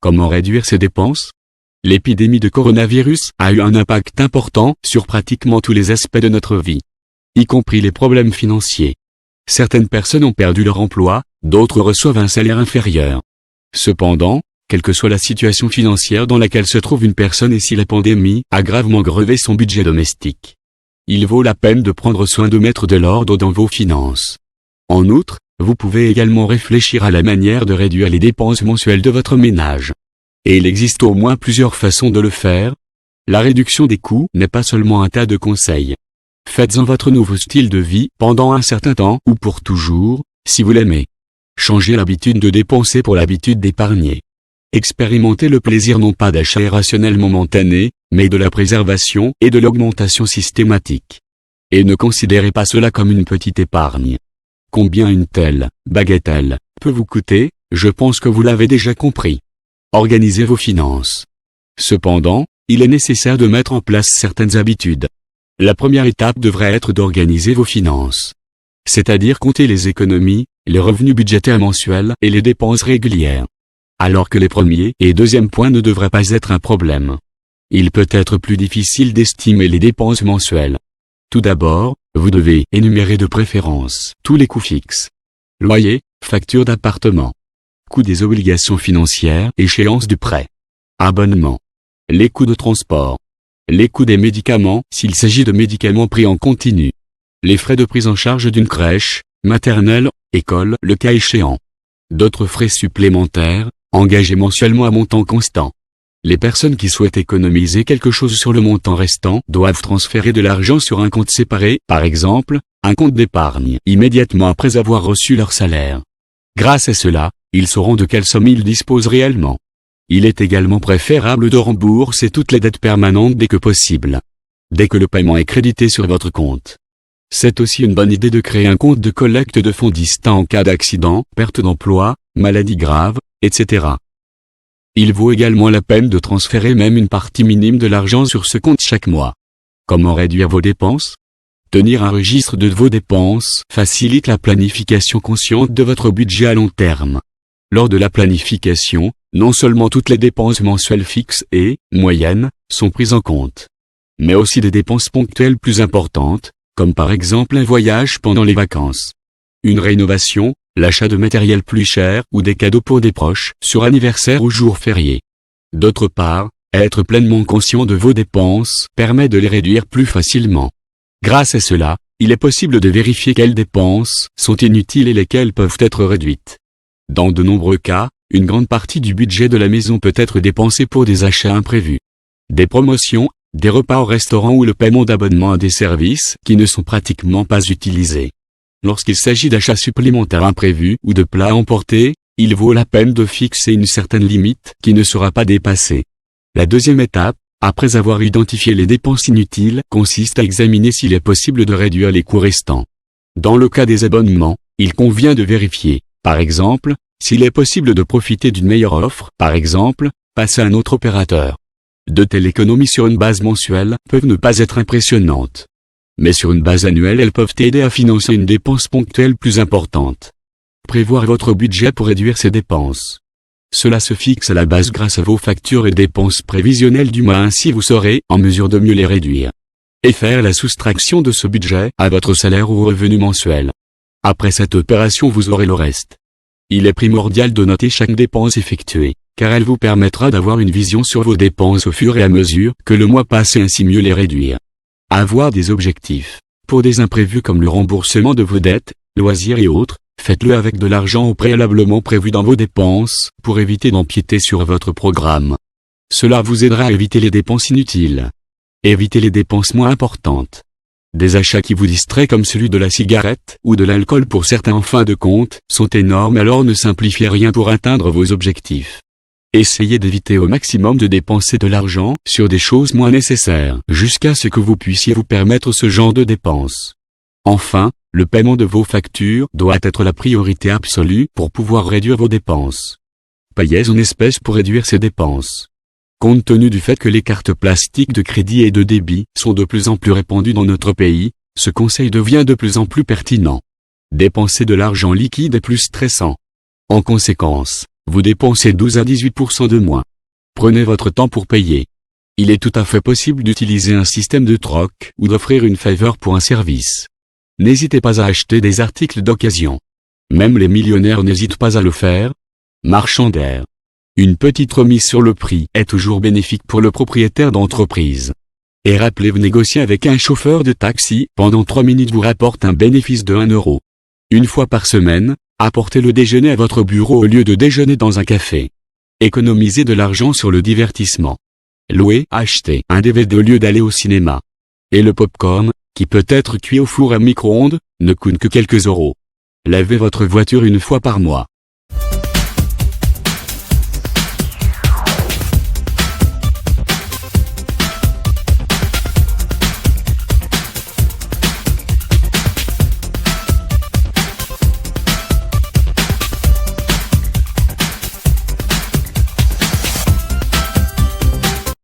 Comment réduire ses dépenses? L'épidémie de coronavirus a eu un impact important sur pratiquement tous les aspects de notre vie, y compris les problèmes financiers. Certaines personnes ont perdu leur emploi, d'autres reçoivent un salaire inférieur. Cependant, quelle que soit la situation financière dans laquelle se trouve une personne et si la pandémie a gravement grevé son budget domestique, il vaut la peine de prendre soin de mettre de l'ordre dans vos finances. En outre, vous pouvez également réfléchir à la manière de réduire les dépenses mensuelles de votre ménage. Et il existe au moins plusieurs façons de le faire. La réduction des coûts n'est pas seulement un tas de conseils. Faites-en votre nouveau style de vie pendant un certain temps ou pour toujours, si vous l'aimez. Changez l'habitude de dépenser pour l'habitude d'épargner. Expérimentez le plaisir non pas d'achat irrationnel momentané, mais de la préservation et de l'augmentation systématique. Et ne considérez pas cela comme une petite épargne. Combien une telle bagatelle peut vous coûter? Je pense que vous l'avez déjà compris. Organisez vos finances. Cependant, il est nécessaire de mettre en place certaines habitudes. La première étape devrait être d'organiser vos finances. C'est-à-dire compter les économies, les revenus budgétaires mensuels et les dépenses régulières. Alors que les premiers et deuxièmes points ne devraient pas être un problème. Il peut être plus difficile d'estimer les dépenses mensuelles. Tout d'abord, vous devez énumérer de préférence tous les coûts fixes. Loyer, facture d'appartement, coût des obligations financières, échéance du prêt, abonnement, les coûts de transport, les coûts des médicaments s'il s'agit de médicaments pris en continu, les frais de prise en charge d'une crèche, maternelle, école le cas échéant, d'autres frais supplémentaires, engagés mensuellement à montant constant. Les personnes qui souhaitent économiser quelque chose sur le montant restant doivent transférer de l'argent sur un compte séparé, par exemple, un compte d'épargne, immédiatement après avoir reçu leur salaire. Grâce à cela, ils sauront de quelle somme ils disposent réellement. Il est également préférable de rembourser toutes les dettes permanentes dès que possible. Dès que le paiement est crédité sur votre compte. C'est aussi une bonne idée de créer un compte de collecte de fonds distinct en cas d'accident, perte d'emploi, maladie grave, etc. Il vaut également la peine de transférer même une partie minime de l'argent sur ce compte chaque mois. Comment réduire vos dépenses? Tenir un registre de vos dépenses facilite la planification consciente de votre budget à long terme. Lors de la planification, non seulement toutes les dépenses mensuelles fixes et moyennes sont prises en compte, mais aussi des dépenses ponctuelles plus importantes, comme par exemple un voyage pendant les vacances, une rénovation, l'achat de matériel plus cher ou des cadeaux pour des proches sur anniversaire ou jours fériés. D'autre part, être pleinement conscient de vos dépenses permet de les réduire plus facilement. Grâce à cela, il est possible de vérifier quelles dépenses sont inutiles et lesquelles peuvent être réduites. Dans de nombreux cas, une grande partie du budget de la maison peut être dépensée pour des achats imprévus, des promotions, des repas au restaurant ou le paiement d'abonnements à des services qui ne sont pratiquement pas utilisés. Lorsqu'il s'agit d'achats supplémentaires imprévus ou de plats à emporter, il vaut la peine de fixer une certaine limite qui ne sera pas dépassée. La deuxième étape, après avoir identifié les dépenses inutiles, consiste à examiner s'il est possible de réduire les coûts restants. Dans le cas des abonnements, il convient de vérifier, par exemple, s'il est possible de profiter d'une meilleure offre, par exemple, passer à un autre opérateur. De telles économies sur une base mensuelle peuvent ne pas être impressionnantes. Mais sur une base annuelle elles peuvent aider à financer une dépense ponctuelle plus importante. Prévoir votre budget pour réduire ces dépenses. Cela se fixe à la base grâce à vos factures et dépenses prévisionnelles du mois, ainsi vous serez en mesure de mieux les réduire. Et faire la soustraction de ce budget à votre salaire ou revenu mensuel. Après cette opération vous aurez le reste. Il est primordial de noter chaque dépense effectuée, car elle vous permettra d'avoir une vision sur vos dépenses au fur et à mesure que le mois passe et ainsi mieux les réduire. Avoir des objectifs. Pour des imprévus comme le remboursement de vos dettes, loisirs et autres, faites-le avec de l'argent au préalablement prévu dans vos dépenses, pour éviter d'empiéter sur votre programme. Cela vous aidera à éviter les dépenses inutiles. Évitez les dépenses moins importantes. Des achats qui vous distraient comme celui de la cigarette ou de l'alcool pour certains en fin de compte, sont énormes, alors ne simplifiez rien pour atteindre vos objectifs. Essayez d'éviter au maximum de dépenser de l'argent sur des choses moins nécessaires, jusqu'à ce que vous puissiez vous permettre ce genre de dépenses. Enfin, le paiement de vos factures doit être la priorité absolue pour pouvoir réduire vos dépenses. Payez en espèces pour réduire ces dépenses. Compte tenu du fait que les cartes plastiques de crédit et de débit sont de plus en plus répandues dans notre pays, ce conseil devient de plus en plus pertinent. Dépenser de l'argent liquide est plus stressant. En conséquence, Vous dépensez 12 à 18% de moins. Prenez votre temps pour payer. Il est tout à fait possible d'utiliser un système de troc ou d'offrir une faveur pour un service. N'hésitez pas à acheter des articles d'occasion. Même les millionnaires n'hésitent pas à le faire. Marchandaire. Une petite remise sur le prix est toujours bénéfique pour le propriétaire d'entreprise. Et rappelez-vous, négocier avec un chauffeur de taxi pendant 3 minutes vous rapporte un bénéfice de 1 euro. Une fois par semaine, apportez le déjeuner à votre bureau au lieu de déjeuner dans un café. Économisez de l'argent sur le divertissement. Louez, achetez un DVD au lieu d'aller au cinéma. Et le popcorn, qui peut être cuit au four à micro-ondes, ne coûte que quelques euros. Lavez votre voiture une fois par mois.